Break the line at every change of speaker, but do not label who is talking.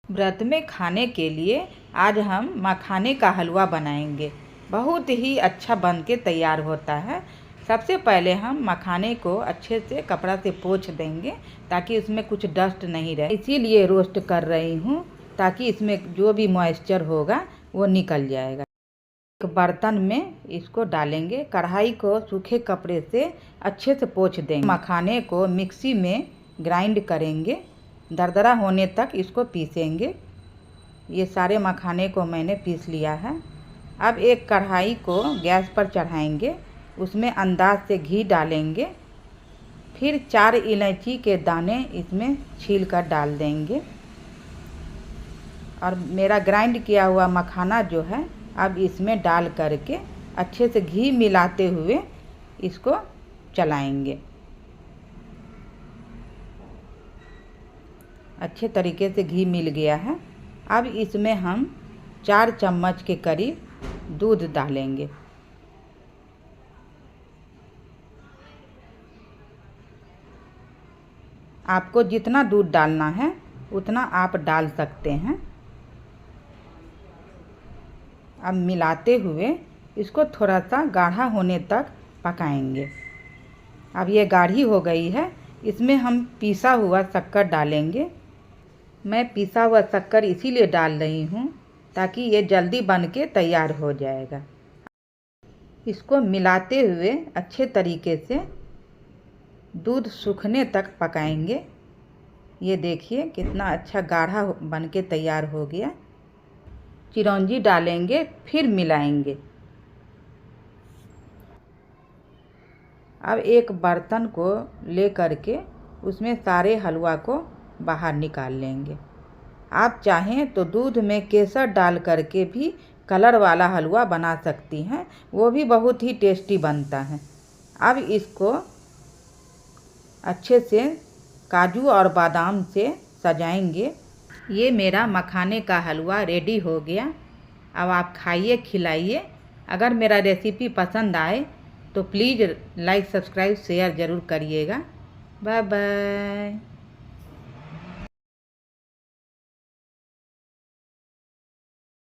व्रत में खाने के लिए आज हम मखाने का हलवा बनाएंगे। बहुत ही अच्छा बन के तैयार होता है। सबसे पहले हम मखाने को अच्छे से कपड़ा से पोंछ देंगे ताकि उसमें कुछ डस्ट नहीं रहे। इसीलिए रोस्ट कर रही हूँ ताकि इसमें जो भी मॉइस्चर होगा वो निकल जाएगा। एक बर्तन में इसको डालेंगे। कढ़ाई को सूखे कपड़े से अच्छे से पोंछ देंगे। मखाने को मिक्सी में ग्राइंड करेंगे, दरदरा होने तक इसको पीसेंगे। ये सारे मखाने को मैंने पीस लिया है। अब एक कढ़ाई को गैस पर चढ़ाएंगे, उसमें अंदाज से घी डालेंगे, फिर 4 इलायची के दाने इसमें छील कर डाल देंगे। और मेरा ग्राइंड किया हुआ मखाना जो है अब इसमें डाल करके अच्छे से घी मिलाते हुए इसको चलाएंगे। अच्छे तरीके से घी मिल गया है। अब इसमें हम 4 चम्मच के करीब दूध डालेंगे। आपको जितना दूध डालना है उतना आप डाल सकते हैं। अब मिलाते हुए इसको थोड़ा सा गाढ़ा होने तक पकाएंगे। अब ये गाढ़ी हो गई है, इसमें हम पिसा हुआ शक्कर डालेंगे। मैं पिसा हुआ शक्कर इसीलिए डाल रही हूँ ताकि ये जल्दी बन के तैयार हो जाएगा। इसको मिलाते हुए अच्छे तरीके से दूध सूखने तक पकाएंगे। ये देखिए कितना अच्छा गाढ़ा बन के तैयार हो गया। चिरौंजी डालेंगे, फिर मिलाएंगे। अब एक बर्तन को ले करके उसमें सारे हलवा को बाहर निकाल लेंगे। आप चाहें तो दूध में केसर डाल करके भी कलर वाला हलवा बना सकती हैं, वो भी बहुत ही टेस्टी बनता है। अब इसको अच्छे से काजू और बादाम से सजाएंगे। ये मेरा मखाने का हलवा रेडी हो गया। अब आप खाइए, खिलाइए। अगर मेरा रेसिपी पसंद आए तो प्लीज़ लाइक, सब्सक्राइब, शेयर ज़रूर करिएगा। Bye bye.